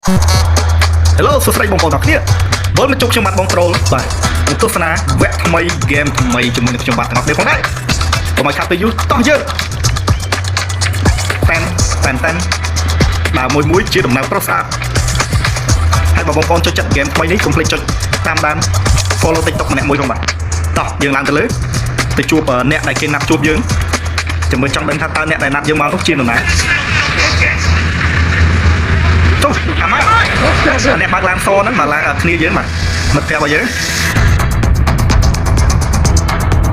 Hello សួស្តីបងប្អូនទាំងគ្នាវិលមកជួបខ្ញុំបាទបងប្រូលបាទនឹងទស្សនាវគ្គថ្មីហ្គេមថ្មីជាមួយនឹងខ្ញុំបាទទាំងអស់គ្នាផងដែរកុំឲ្យខាត់ពេលយូរតោះយើងតែនដើរមួយជាដំណើរប្រុសស្អាតហើយបងប្អូនចូលចិត្តហ្គេមថ្មីនេះកុំភ្លេចចុចតាមដាន follow TikTok ម្នាក់មួយផងបាទតោះយើងឡើងទៅលើទៅជួបអ្នកដែលគេណាត់ជួបយើងចាំមើលចង់ដឹងថាតើអ្នកដែលណាត់យើងមកនោះជានរណាចុះអាម៉ាអ្នកបើកឡានសហ្នឹងបើឡើងគ្នាយើងបាទមិត្តភក្តិរបស់យើង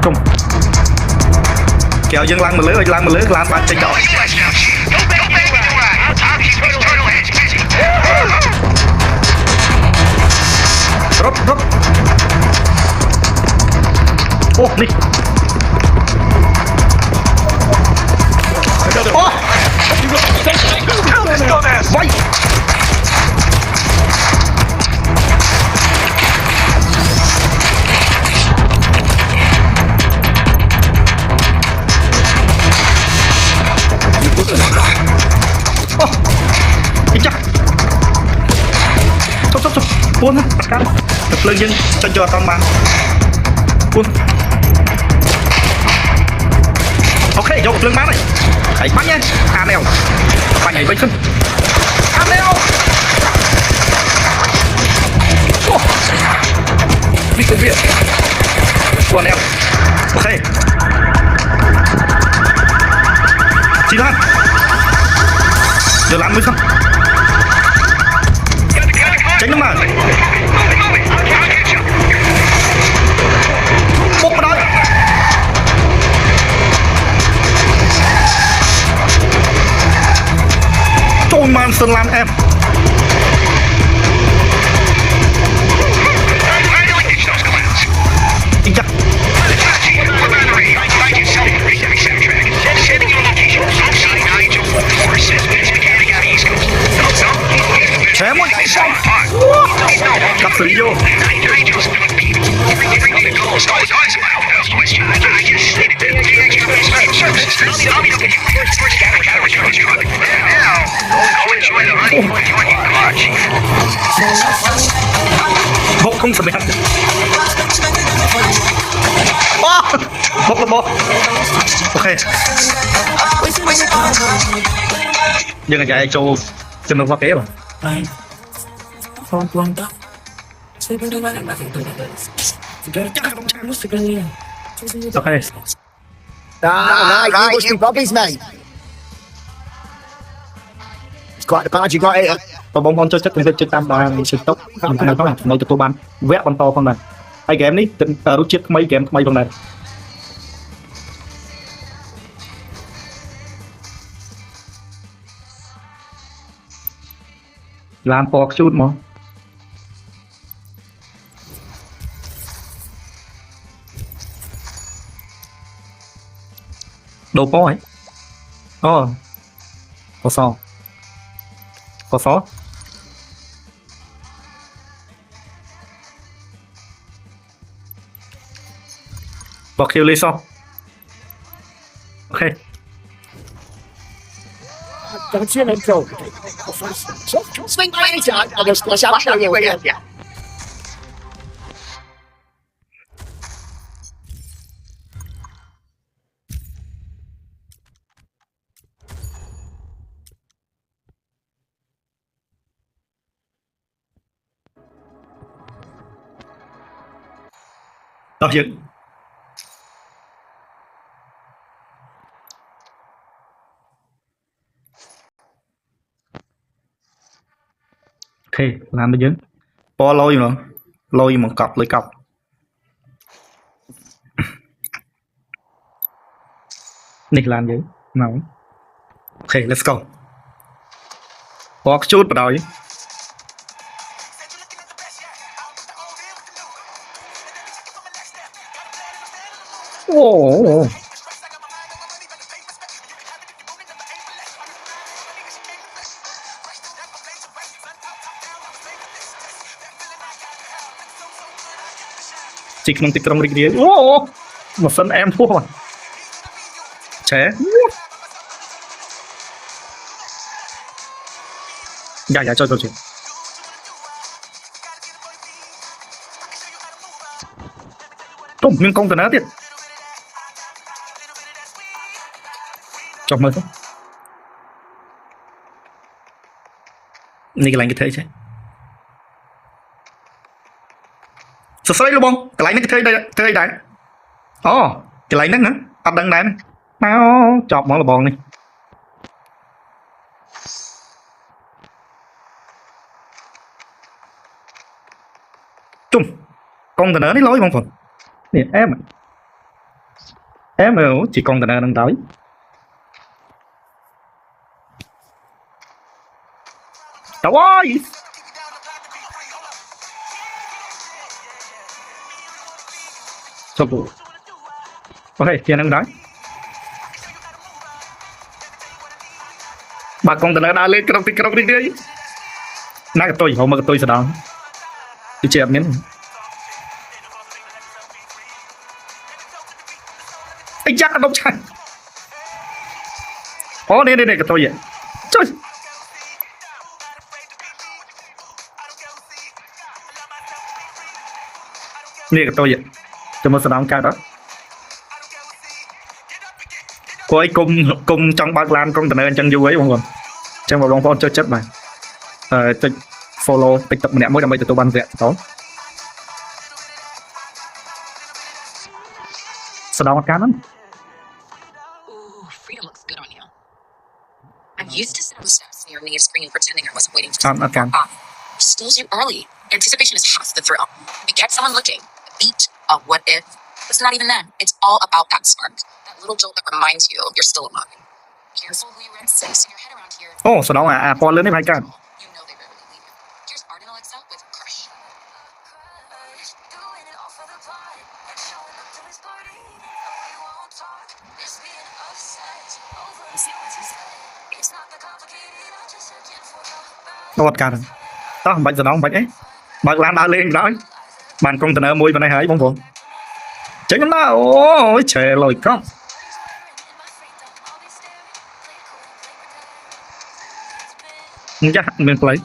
ចុំគេឲ្យយើងឡើងមកលើឲ្យឡើងមកលើឡានបាត់ចេញដល់រត់អូនេះអូវ៉ៃពួនកាត់ទៅភ្លើងយើងចុចយកអត់បានពួនអូខេយកភ្លើងបានហើយបាញ់ហ៎អាណែវបាញ់ឲ្យវិញសិនអាណែវអូនេះទៅវាពួនណែវអូខេជីឡានយកឡានមួយសិនចេញមកបុកមកដល់ចូលមកសិនឡានអែមទីចាក់ឆែមួយកាប់ស្រីយោបុកគង់សម្រាប់បុកលបអូខេយើងអាចចូលចំណុចរបស់គេបងTuang tak. Saya benar banyak nak itu. Segala cakap macam segala. Okay. Right, you must be Bobby's mate. It's quite the part you got here. បងប្អូនចូលចិត្តទៅតាមដល់ TikTok ខ្ញុំនៅក្នុងនៅទទួលបានវគ្គបន្តផងដែរហើយហ្គេមនេះរសជាតិថ្មីហ្គេមថ្មីផងដែរឡានពណ៌ខ្ជូតមកដូរពណ៌ហ៎អូពណ៌សបកខៀវលេសអូខេ Don't you let go. Swing by anytime. I'll just show you again. Yeah. Đó chứ ok làm được chứ po lôi mà cọc lấy cọc này làm gì nào ok let's go po chút vào đầu oh chỉ không tích trong lịch địa một phần em thua rồi chế dạ cho Trông miếng công tờ nớទៀត ចុះមើលទៅនេះកន្លែងគេធ្វើអីចេះសួស្ដីលោកបងកន្លែងនេះគេធ្វើអីដែរអូកន្លែងហ្នឹងណាអត់ដឹងដែរអូចប់ហ្មងលោកបងនេះជុំកុងតឺន័រនេះលយបងប្អូននេះអែមជាកុងតឺន័រហ្នឹងទៅទៅអើយចុះអូខេជាហ្នឹងដែរបើកុងតឺន័រដើរលេងក្រុកនេះណាកតុយហៅមកកតុយស្ដងជាអត់មានអាយ៉ាដុំឆាអូនេះកតុយចុយនេះកតុយចាំមកស្ដងកើតអត់គួរឲ្យគុំចង់បើកឡានកុងតឺន័រអញ្ចឹងយូរអីបងប្អូនអញ្ចឹងបងប្អូនចូលចិត្តបាទចុច follow TikTok ម្នាក់មួយដើម្បីទទួលបានវគ្គបន្តស្ដងអត់កានហ្នឹង Ooh, Frida looks good on you. I used to sit on the steps near Nia's screen pretending I wasn't waiting for Okay. someone to pop off. Still too early. Anticipation is half the thrill. You get someone looking, a beat, a what if. It's not even then. It's all about that spark. That little jolt that reminds you you're still alive. Cancel who you were in six in your head around here. អូស្ដងអាពណ៌លឿននេះប្រហែលកើត You know they rarely leave you. Here's Art and Alexa with Crush. It's not that complicated, I'm just searching for the អត់កើតតោះមិនបាច់ស្ដងមិនបាច់អីបើកឡានដើរលេងដល់បានកុងតឺន័រមួយប៉ុណ្ណេះហើយបងប្អូនចេញមកអូយឆេលុយក្រំ in my free time. I'll be staring, play cool, play pretend. It's been ចាស់មានផ្លូវ